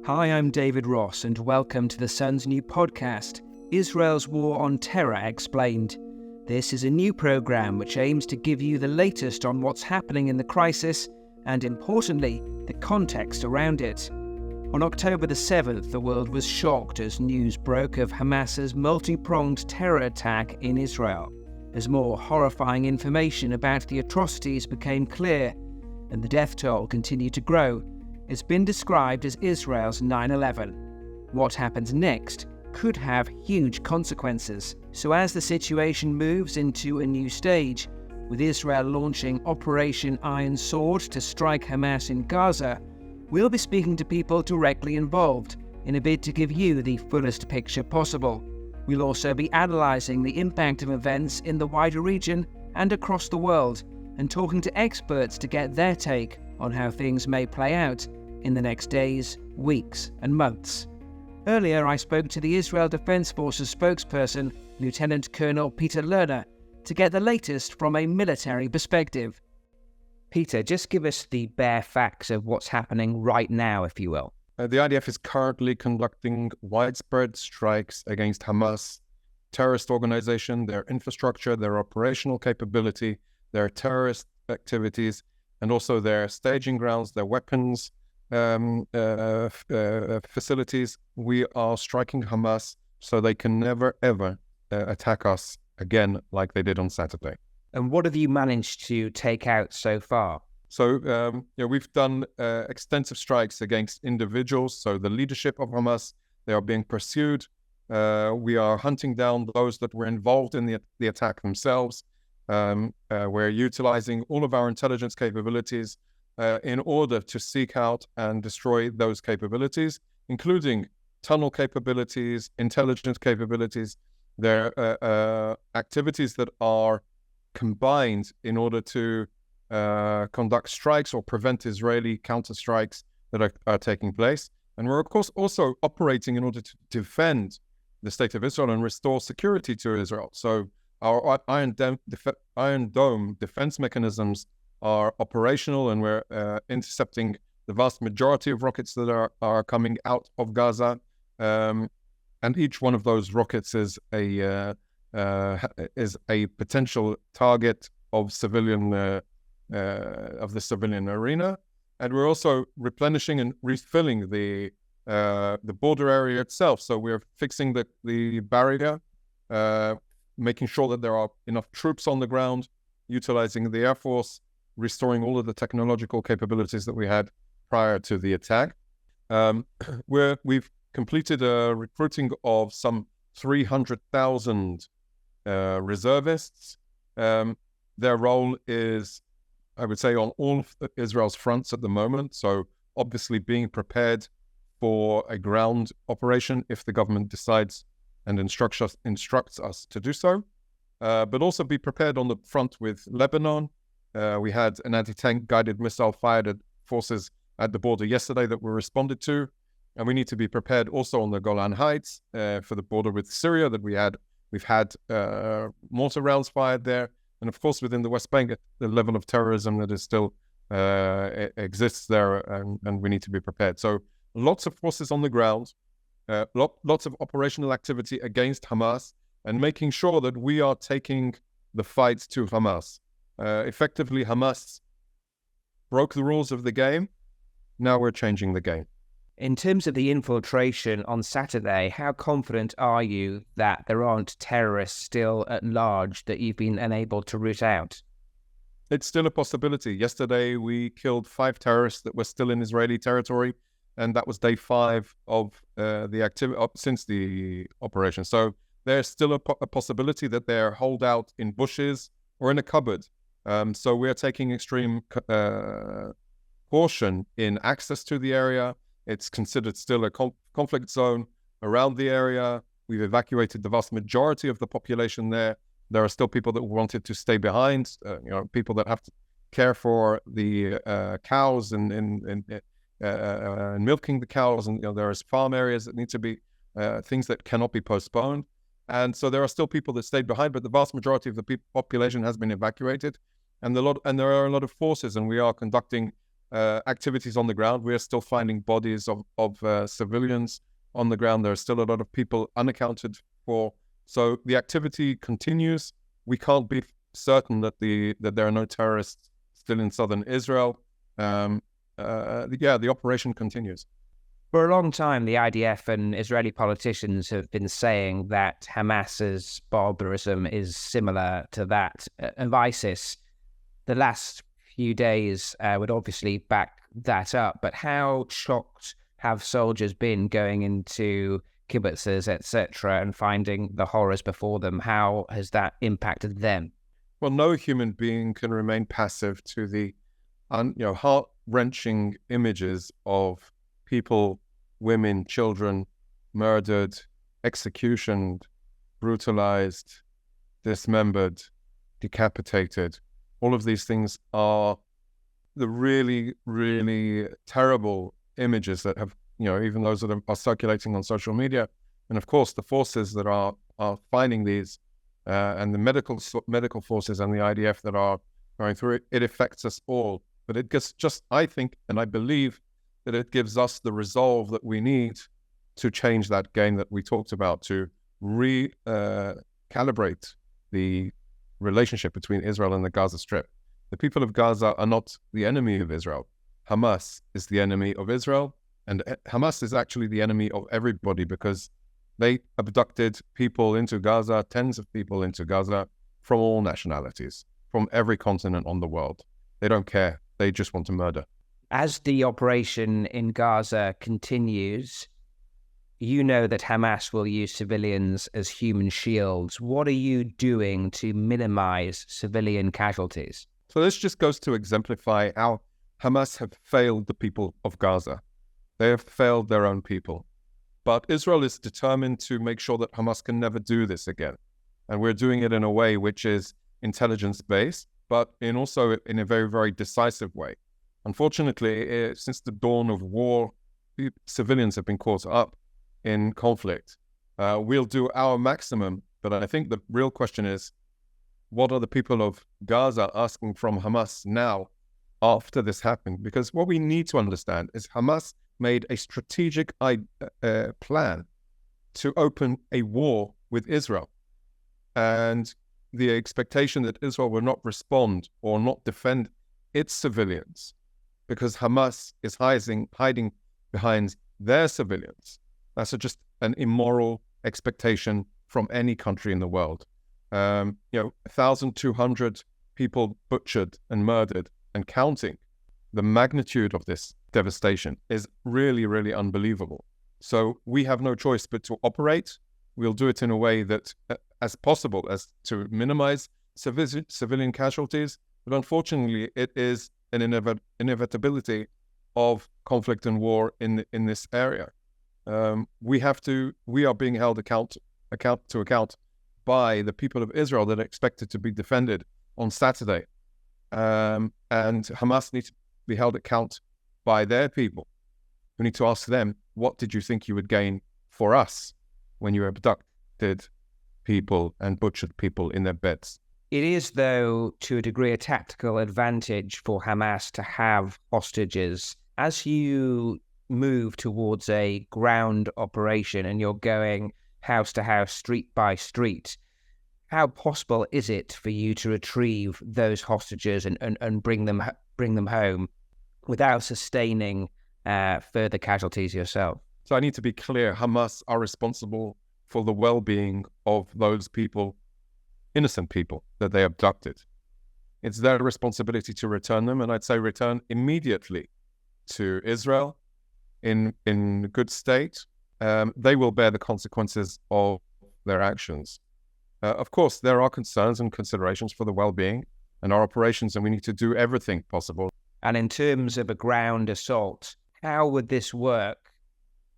Hi, I'm David Ross, and welcome to the Sun's new podcast, Israel's War on Terror Explained. This is a new programme which aims to give you the latest on what's happening in the crisis and, importantly, the context around it. On October the 7th, the world was shocked as news broke of Hamas's multi-pronged terror attack in Israel. As more horrifying information about the atrocities became clear and the death toll continued to grow, it's been described as Israel's 9/11. What happens next could have huge consequences. So as the situation moves into a new stage, with Israel launching Operation Iron Sword to strike Hamas in Gaza, we'll be speaking to people directly involved in a bid to give you the fullest picture possible. We'll also be analysing the impact of events in the wider region and across the world, and talking to experts to get their take on how things may play out in the next days, weeks and months. Earlier, I spoke to the Israel Defense Forces spokesperson, Lieutenant Colonel Peter Lerner, to get the latest from a military perspective. Peter, just give us the bare facts of what's happening right now, if you will. The IDF is currently conducting widespread strikes against Hamas, terrorist organization, their infrastructure, their operational capability, their terrorist activities, and also their staging grounds, their weapons facilities. We are striking Hamas so they can never, ever attack us again like they did on Saturday. And what have you managed to take out so far? So we've done extensive strikes against individuals. So the leadership of Hamas, they are being pursued. We are hunting down those that were involved in the attack themselves. We're utilizing all of our intelligence capabilities in order to seek out and destroy those capabilities, including tunnel capabilities, intelligence capabilities. They're activities that are combined in order to conduct strikes or prevent Israeli counterstrikes that are taking place. And we're, of course, also operating in order to defend the state of Israel and restore security to Israel. So our Iron Dome defense mechanisms are operational, and we're intercepting the vast majority of rockets that are coming out of Gaza. And each one of those rockets is a potential target of the civilian arena. And we're also replenishing and refilling the border area itself. So we're fixing the barrier, making sure that there are enough troops on the ground, utilizing the Air Force, restoring all of the technological capabilities that we had prior to the attack. We've completed a recruiting of some 300,000 reservists. Their role is, I would say, on all of Israel's fronts at the moment. So obviously being prepared for a ground operation if the government decides and instructs us to do so, but also be prepared on the front with Lebanon. We had an anti-tank guided missile fired at forces at the border yesterday that were responded to, and we need to be prepared also on the Golan Heights for the border with Syria that we've had mortar rounds fired there, and of course within the West Bank, the level of terrorism that is still exists there, and we need to be prepared. So lots of forces on the ground. Lots of operational activity against Hamas, and making sure that we are taking the fight to Hamas. Effectively, Hamas broke the rules of the game. Now we're changing the game. In terms of the infiltration on Saturday, how confident are you that there aren't terrorists still at large that you've been unable to root out? It's still a possibility. Yesterday, we killed 5 terrorists that were still in Israeli territory, and that was day 5 of the activity since the operation. So there's still a possibility that they're holed out in bushes or in a cupboard. So we're taking extreme caution in access to the area. It's considered still a conflict zone around the area. We've evacuated the vast majority of the population there. There are still people that wanted to stay behind, people that have to care for the cows and milking the cows. And there is farm areas that need to be, things that cannot be postponed. And so there are still people that stayed behind, but the vast majority of the population has been evacuated. And there are a lot of forces, and we are conducting activities on the ground. We are still finding bodies of civilians on the ground. There are still a lot of people unaccounted for. So the activity continues. We can't be certain that there are no terrorists still in southern Israel. The operation continues. For a long time, the IDF and Israeli politicians have been saying that Hamas's barbarism is similar to that of ISIS. The last few days would obviously back that up, but how shocked have soldiers been going into kibbutzes, etc., and finding the horrors before them? How has that impacted them? Well, no human being can remain passive to the heart-wrenching images of people, women, children murdered, executioned, brutalized, dismembered, decapitated. All of these things are the really, really terrible images that have, even those that are circulating on social media. And of course, the forces that are finding these and the medical forces and the IDF that are going through it affects us all. But it gets I think, and I believe that it gives us the resolve that we need to change that game that we talked about, to calibrate the relationship between Israel and the Gaza Strip. The people of Gaza are not the enemy of Israel. Hamas is the enemy of Israel, and Hamas is actually the enemy of everybody because they abducted people into Gaza, tens of people into Gaza from all nationalities, from every continent on the world. They don't care. They just want to murder. As the operation in Gaza continues, you know that Hamas will use civilians as human shields. What are you doing to minimize civilian casualties? So this just goes to exemplify how Hamas have failed the people of Gaza. They have failed their own people. But Israel is determined to make sure that Hamas can never do this again. And we're doing it in a way which is intelligence-based, but also in a very, very decisive way. Unfortunately, since the dawn of war, civilians have been caught up in conflict. We'll do our maximum, but I think the real question is, what are the people of Gaza asking from Hamas now after this happened? Because what we need to understand is Hamas made a strategic plan to open a war with Israel. And the expectation that Israel will not respond or not defend its civilians because Hamas is hiding behind their civilians. That's just an immoral expectation from any country in the world. 1,200 people butchered and murdered and counting. The magnitude of this devastation is really, really unbelievable. So we have no choice but to operate. We'll do it in a way that, as possible, as to minimize civilian casualties. But unfortunately, it is an inevitability of conflict and war in this area. We are being held account by the people of Israel that are expected to be defended on Saturday. And Hamas needs to be held account by their people. We need to ask them, what did you think you would gain for us when you abducted people and butchered people in their beds? It is, though, to a degree, a tactical advantage for Hamas to have hostages. As you move towards a ground operation and you're going house to house, street by street, how possible is it for you to retrieve those hostages and bring them home without sustaining further casualties yourself? So I need to be clear, Hamas are responsible for the well-being of those people, innocent people that they abducted. It's their responsibility to return them, and I'd say return immediately to Israel in good state. They will bear the consequences of their actions. Of course, there are concerns and considerations for the well-being and our operations, and we need to do everything possible. And in terms of a ground assault, how would this work?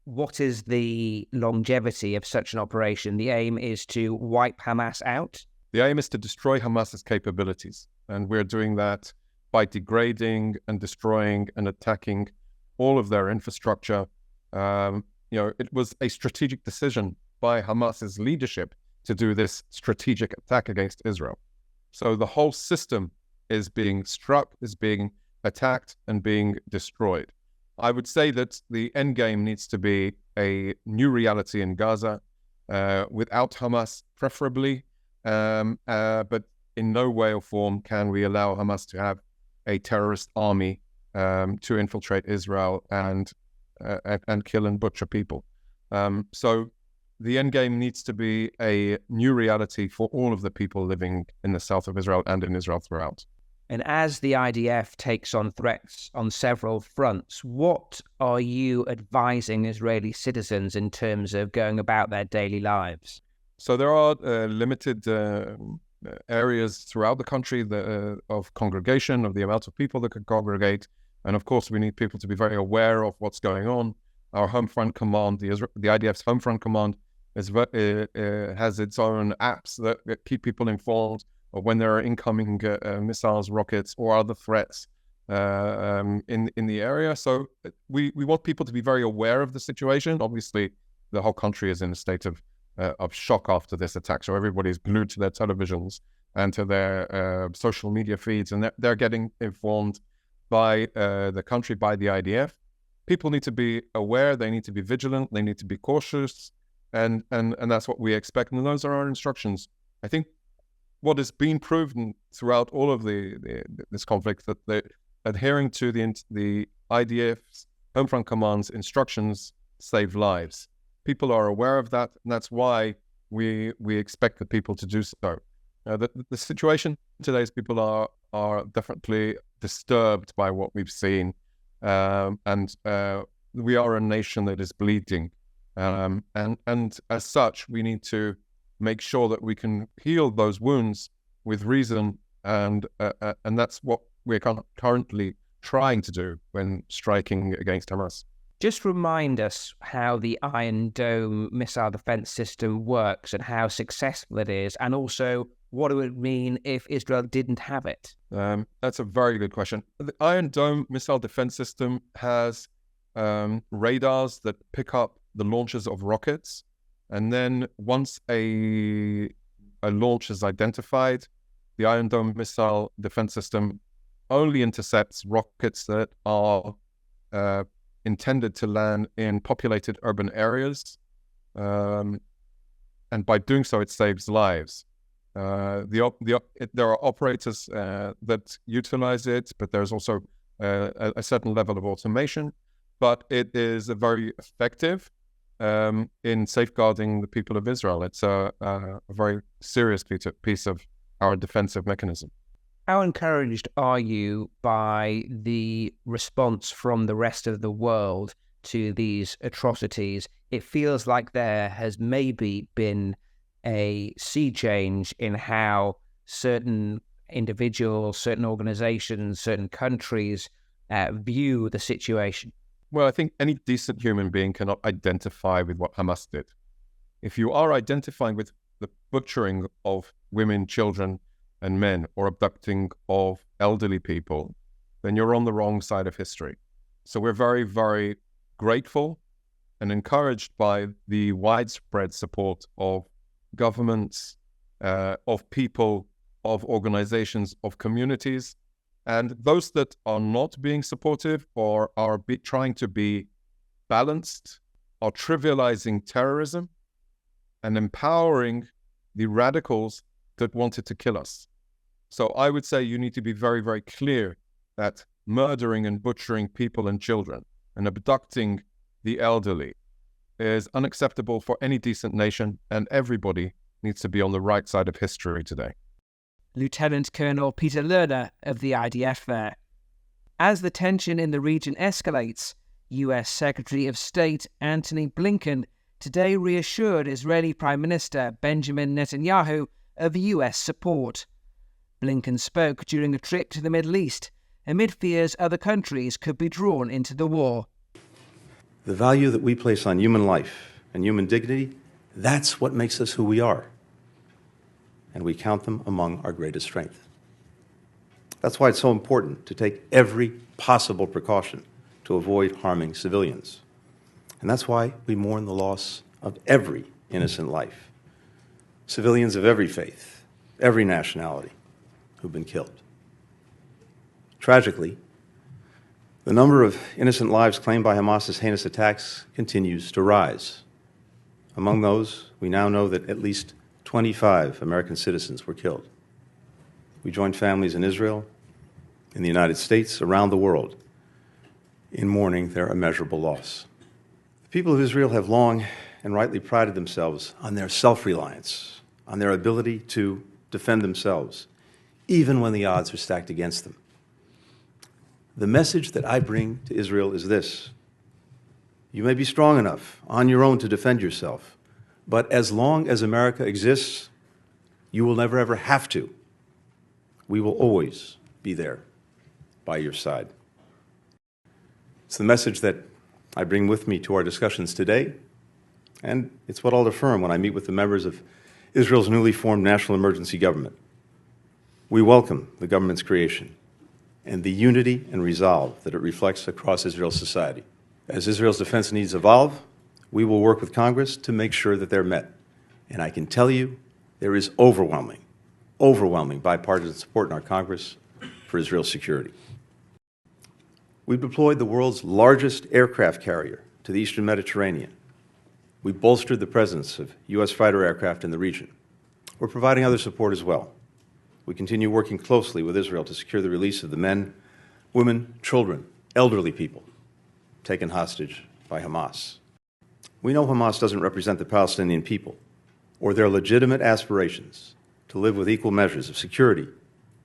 What is the longevity of such an operation? The aim is to wipe Hamas out? The aim is to destroy Hamas's capabilities, and we're doing that by degrading and destroying and attacking all of their infrastructure. It was a strategic decision by Hamas's leadership to do this strategic attack against Israel. So the whole system is being struck, attacked and being destroyed. I would say that the end game needs to be a new reality in Gaza, without Hamas, preferably, but in no way or form can we allow Hamas to have a terrorist army to infiltrate Israel and kill and butcher people. So the end game needs to be a new reality for all of the people living in the south of Israel and in Israel throughout. And as the IDF takes on threats on several fronts, what are you advising Israeli citizens in terms of going about their daily lives? So there are limited areas throughout the country of congregation, of the amount of people that can congregate. And of course, we need people to be very aware of what's going on. Our Home Front Command, the IDF's Home Front Command, has its own apps that keep people informed of when there are incoming missiles, rockets, or other threats in the area. So we want people to be very aware of the situation. Obviously, the whole country is in a state of shock after this attack. So everybody's glued to their televisions and to their social media feeds, and they're getting informed by the country, by the IDF. People need to be aware. They need to be vigilant. They need to be cautious, and that's what we expect. And those are our instructions. I think what has been proven throughout all of this conflict that adhering to the IDF's Home Front Command's instructions save lives. People are aware of that, and that's why we expect the people to do so. The situation today is people are definitely disturbed by what we've seen, and we are a nation that is bleeding, and as such, we need to make sure that we can heal those wounds with reason, and that's what we're currently trying to do when striking against Hamas. Just remind us how the Iron Dome missile defense system works and how successful it is, and also what it would mean if Israel didn't have it. That's a very good question. The Iron Dome missile defense system has radars that pick up the launches of rockets, and then once a launch is identified, the Iron Dome missile defense system only intercepts rockets that are intended to land in populated urban areas, and by doing so, it saves lives. There are operators that utilize it, but there's also a certain level of automation. But it is very effective in safeguarding the people of Israel. It's a very serious piece of our defensive mechanism. How encouraged are you by the response from the rest of the world to these atrocities? It feels like there has maybe been a sea change in how certain individuals, certain organizations, certain countries view the situation. Well, I think any decent human being cannot identify with what Hamas did. If you are identifying with the butchering of women, children, and men, or abducting of elderly people, then you're on the wrong side of history. So we're very, very grateful and encouraged by the widespread support of governments, of people, of organizations, of communities, and those that are not being supportive or are trying to be balanced are trivializing terrorism and empowering the radicals that wanted to kill us. So I would say you need to be very, very clear that murdering and butchering people and children and abducting the elderly is unacceptable for any decent nation, and everybody needs to be on the right side of history today. Lieutenant Colonel Peter Lerner of the IDF there. As the tension in the region escalates, US Secretary of State Antony Blinken today reassured Israeli Prime Minister Benjamin Netanyahu of US support. Blinken spoke during a trip to the Middle East, amid fears other countries could be drawn into the war. The value that we place on human life and human dignity, that's what makes us who we are. And we count them among our greatest strength. That's why it's so important to take every possible precaution to avoid harming civilians. And that's why we mourn the loss of every innocent life. Civilians of every faith, every nationality, who've been killed. Tragically, The number of innocent lives claimed by Hamas's heinous attacks continues to rise. Among those, we now know that at least 25 American citizens were killed. We join families in Israel, in the United States, around the world, in mourning their immeasurable loss. The people of Israel have long and rightly prided themselves on their self-reliance, on their ability to defend themselves, even when the odds are stacked against them. The message that I bring to Israel is this: you may be strong enough on your own to defend yourself, but as long as America exists, you will never ever have to. We will always be there by your side. It's the message that I bring with me to our discussions today, and it's what I'll affirm when I meet with the members of Israel's newly formed national emergency government. We welcome the government's creation and the unity and resolve that it reflects across Israel's society. As Israel's defense needs evolve, we will work with Congress to make sure that they're met. And I can tell you, there is overwhelming bipartisan support in our Congress for Israel's security. We've deployed the world's largest aircraft carrier to the Eastern Mediterranean. We've bolstered the presence of U.S. fighter aircraft in the region. We're providing other support as well. We continue working closely with Israel to secure the release of the men, women, children, elderly people taken hostage by Hamas. We know Hamas doesn't represent the Palestinian people or their legitimate aspirations to live with equal measures of security,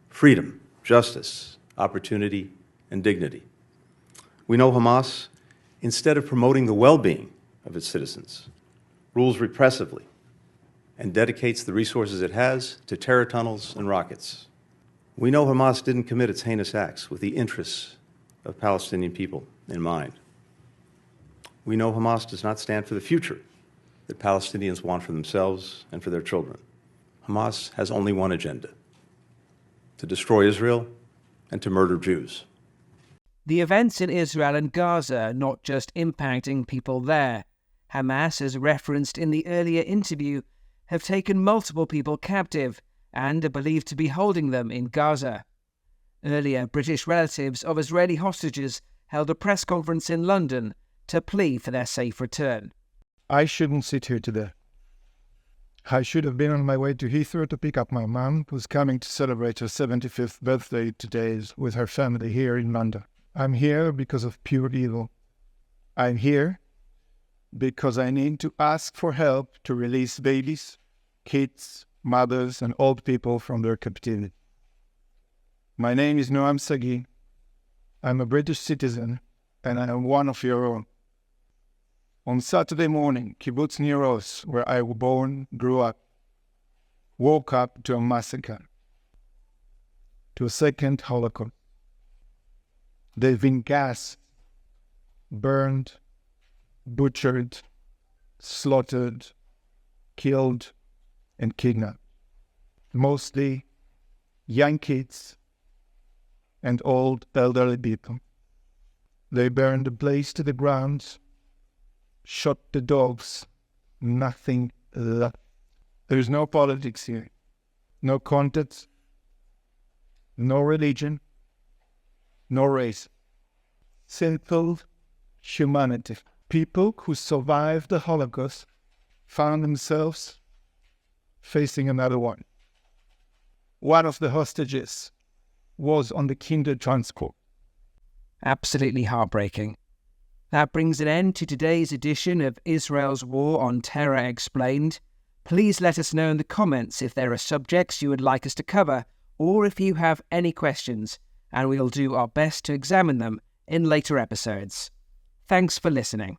freedom, justice, opportunity, and dignity. We know Hamas, instead of promoting the well-being of its citizens, rules repressively and dedicates the resources it has to terror tunnels and rockets. We know Hamas didn't commit its heinous acts with the interests of Palestinian people in mind. We know Hamas does not stand for the future that Palestinians want for themselves and for their children. Hamas has only one agenda: to destroy Israel and to murder Jews. The events in Israel and Gaza are not just impacting people there. Hamas, as referenced in the earlier interview, have taken multiple people captive and are believed to be holding them in Gaza. Earlier, British relatives of Israeli hostages held a press conference in London to plea for their safe return. I shouldn't sit here today. I should have been on my way to Heathrow to pick up my mum, who's coming to celebrate her 75th birthday today with her family here in London. I'm here because of pure evil. I'm here because I need to ask for help to release babies, kids, mothers, and old people from their captivity. My name is Noam Sagi. I'm a British citizen, and I am one of your own. On Saturday morning, Kibbutz Nir Oz, where I was born, grew up, woke up to a massacre, to a second Holocaust. They've been gassed, burned, butchered, slaughtered, killed, and kidnapped. Mostly young kids and old elderly people. They burned the place to the ground, shot the dogs, nothing left. There's no politics here, no context, no religion, no race. Simple humanity. People who survived the Holocaust found themselves facing another one. One of the hostages was on the Kinder transport. Absolutely heartbreaking. That brings an end to today's edition of Israel's War on Terror Explained. Please let us know in the comments if there are subjects you would like us to cover, or if you have any questions, and we'll do our best to examine them in later episodes. Thanks for listening.